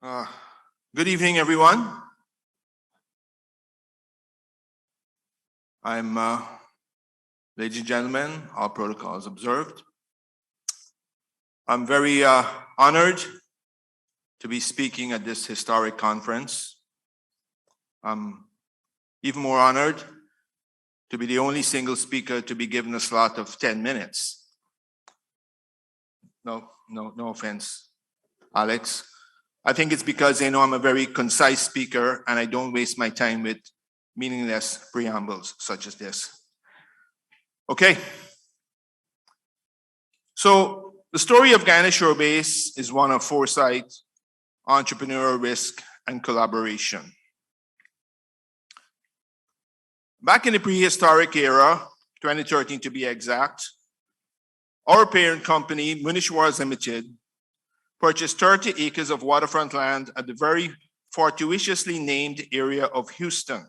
Uh, Good evening, everyone. Ladies and gentlemen, all protocols observed. I'm very honored to be speaking at this historic conference. I'm even more honored to be the only single speaker to be given a slot of 10 minutes. No offense, Alex. I think it's because they know I'm a very concise speaker and I don't waste my time with meaningless preambles such as this. Okay. So the story of Guyana Shore Base is one of foresight, entrepreneurial risk, and collaboration. Back in the prehistoric era, 2013 to be exact, our parent company, Muneshwars Limited, purchased 30 acres of waterfront land at the very fortuitously named area of Houston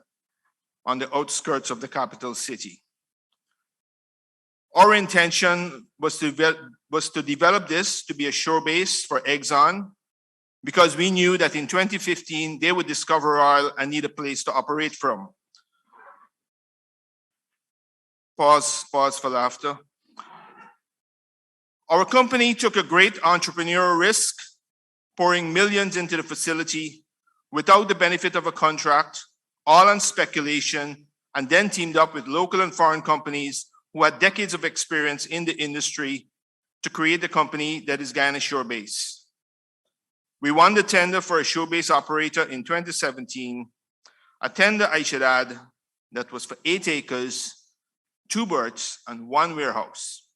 on the outskirts of the capital city. Our intention was to develop this to be a shore base for Exxon because we knew that in 2015 they would discover oil and need a place to operate from. Pause for laughter. Our company took a great entrepreneurial risk, pouring millions into the facility without the benefit of a contract, all on speculation, and then teamed up with local and foreign companies who had decades of experience in the industry to create the company that is Guyana Shore Base. We won the tender for a shore base operator in 2017, a tender, I should add, that was for 8 acres, 2 berths, and 1 warehouse.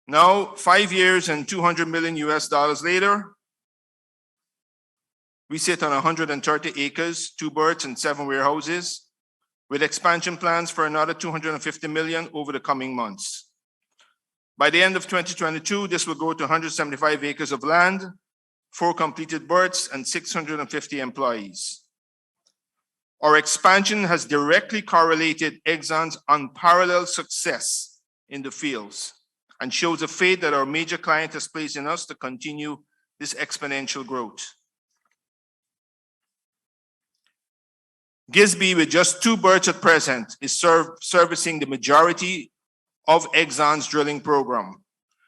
Now, 5 years and $200 million later, we sit on 130 acres, 2 berths, and 7 warehouses, with expansion plans for another $250 million over the coming months. By the end of 2022, this will go to 175 acres of land, 4 completed berths, and 650 employees. Our expansion has directly correlated Exxon's unparalleled success in the fields and shows the faith that our major client has placed in us to continue this exponential growth. Gisby, with just 2 berths at present, is servicing the majority of Exxon's drilling program,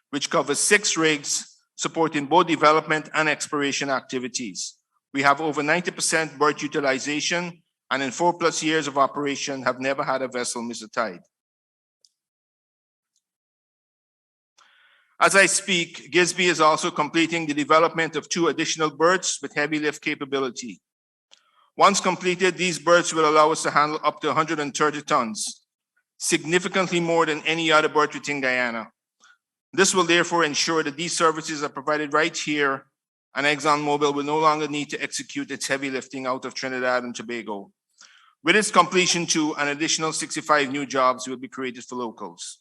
which covers 6 rigs supporting both development and exploration activities. We have over 90% berth utilization, and in 4+ years of operation have never had a vessel miss a tide. As I speak, Gisby is also completing the development of 2 additional berths with heavy lift capability. Once completed, these berths will allow us to handle up to 130 tons, significantly more than any other berth within Guyana. This will therefore ensure that these services are provided right here, and ExxonMobil will no longer need to execute its heavy lifting out of Trinidad and Tobago. With its completion too, an additional 65 new jobs will be created for locals.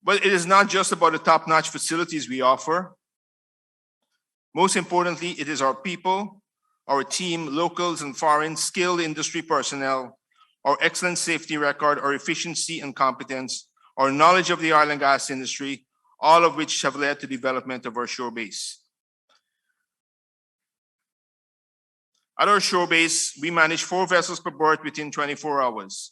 But it is not just about the top-notch facilities we offer. Most importantly, it is our people, our team, locals and foreign skilled industry personnel, our excellent safety record, our efficiency and competence, our knowledge of the oil and gas industry, all of which have led to the development of our shore base. At our shore base, we manage 4 vessels per berth within 24 hours.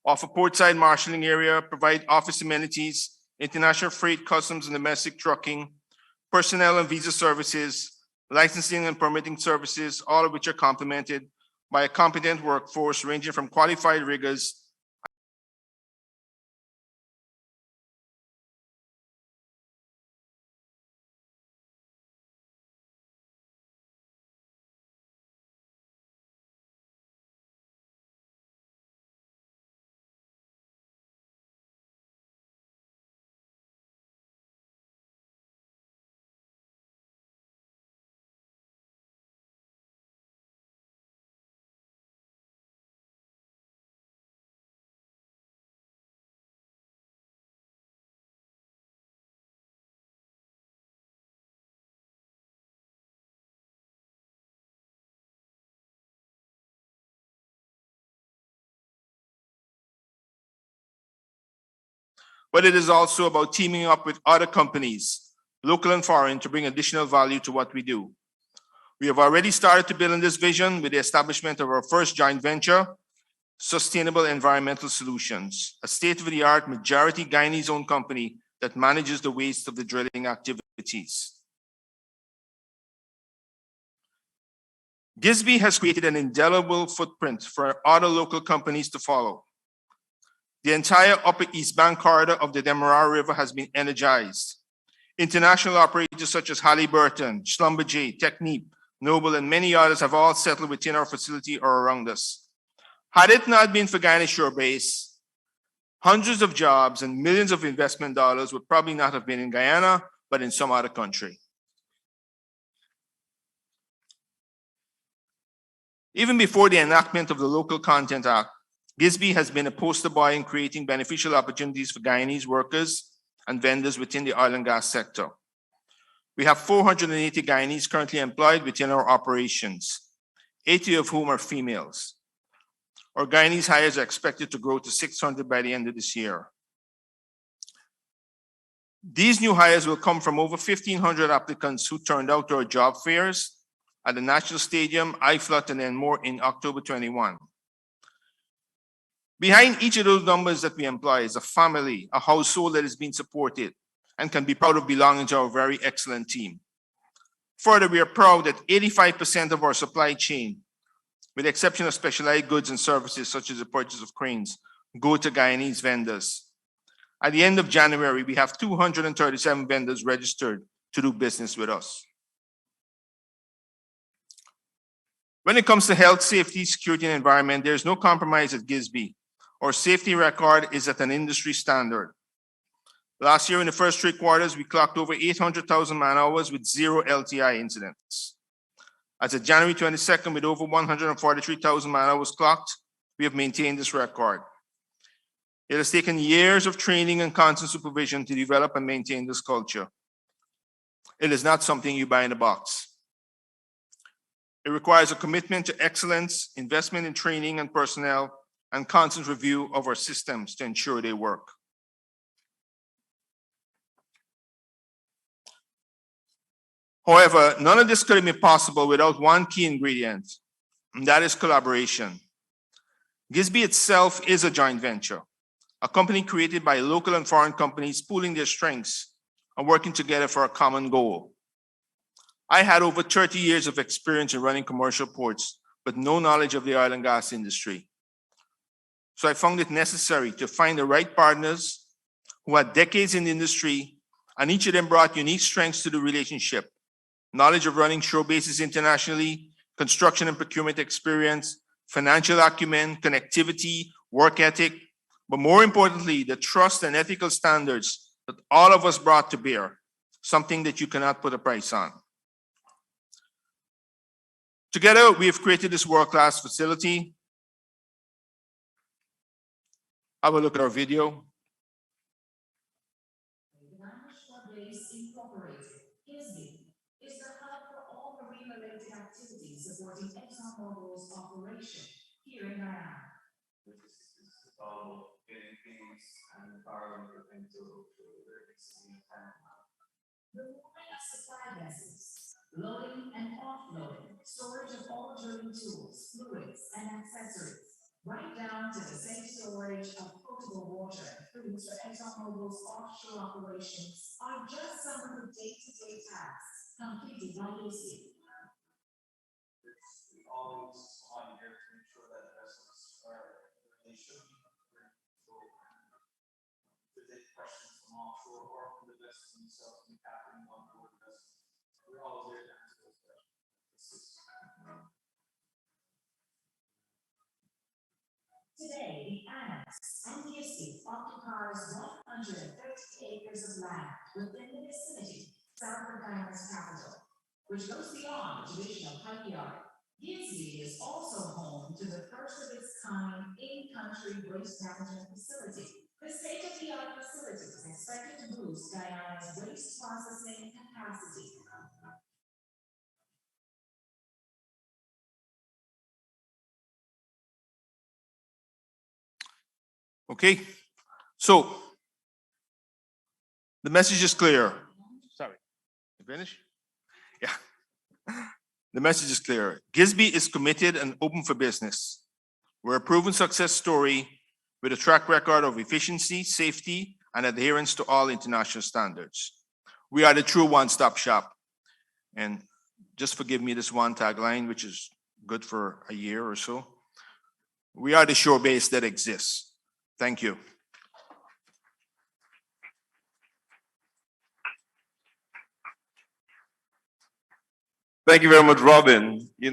Offer portside marshalling area, provide office amenities, international freight, customs and domestic trucking, personnel and visa services, licensing and permitting services, all of which are complemented by a competent workforce ranging from qualified riggers but it is also about teaming up with other companies local and foreign, to bring additional value to what we do. We have already started to build on this vision with the establishment of our first joint venture, Sustainable Environmental Solutions, a state-of-the-art majority Guyanese-owned company that manages the waste of the drilling activities. GISB has created an indelible footprint for other local companies to follow. The entire Upper East Bank corridor of the Demerara River has been energized. International operators such as Halliburton, Schlumberger, Technip, Noble, and many others have all settled within our facility or around us. Had it not been for Guyana Shore Base, hundreds of jobs and millions of investment dollars would probably not have been in Guyana, but in some other country. Even before the enactment of the Local Content Act, GISB has been a poster boy in creating beneficial opportunities for Guyanese workers and vendors within the oil and gas sector. We have 480 Guyanese currently employed within our operations, 80 of whom are females. Our Guyanese hires are expected to grow to 600 by the end of this year. These new hires will come from over 1,500 applicants who turned out to our job fairs at the National Stadium, IFLOT, and then more in October 21. Behind each of those numbers that we employ is a family, a household that is being supported and can be proud of belonging to our very excellent team. Further, we are proud that 85% of our supply chain, with the exception of specialized goods and services such as the purchase of cranes, go to Guyanese vendors. At the end of January, we have 237 vendors registered to do business with us. When it comes to health, safety, security, and environment, there is no compromise at GISB. Our safety record is at an industry standard. Last year, in the first 3 quarters, we clocked over 800,000 man-hours with 0 LTI incidents. As of January 22nd, with over 143,000 man-hours clocked, we have maintained this record. It has taken years of training and constant supervision to develop and maintain this culture. It is not something you buy in a box. It requires a commitment to excellence, investment in training and personnel, and constant review of our systems to ensure they work. However, none of this could have been possible without one key ingredient, and that is collaboration. GISB itself is a joint venture, a company created by local and foreign companies pooling their strengths and working together for a common goal. I had over 30 years of experience in running commercial ports, but no knowledge of the oil and gas industry. So I found it necessary to find the right partners who had decades in the industry, and each of them brought unique strengths to the relationship: knowledge of running shore bases internationally, construction and procurement experience, financial acumen, connectivity, work ethic, but more importantly, the trust and ethical standards that all of us brought to bear, something that you cannot put a price on. Together, we have created this world-class facility. Have a look at our video. Muneshwers Incorporated, GISB, is the hub for all marine-related activities supporting ExxonMobil's operation here in Guyana. Which is all getting things and borrowing into the movement of supply vessels, loading and offloading, storage of all drilling tools, fluids, and accessories, right down to the safe storage of potable water and foods for ExxonMobil's offshore operations are just some of the day-to-day tasks completed by GISB. We always on here to make sure that vessels are where they should be. If there's questions from offshore or from the vessels themselves and happening on board vessels, we're always there to answer those questions. Today, the Annex and GISB occupies 130 acres of land within the vicinity south of Guyana's capital, which goes beyond the traditional pipe yard. GISB is also home to the first of its kind in-country waste management facility. The state-of-the-art facility is expected to boost Guyana's waste processing capacity. Okay, so the message is clear. Sorry. Finish? Yeah. The message is clear. Gisby is committed and open for business. We're a proven success story with a track record of efficiency, safety, and adherence to all international standards. We are the true one-stop shop. And just forgive me this one tagline, which is good for a year or so. We are the shore base that exists. Thank you. Thank you very much, Robin.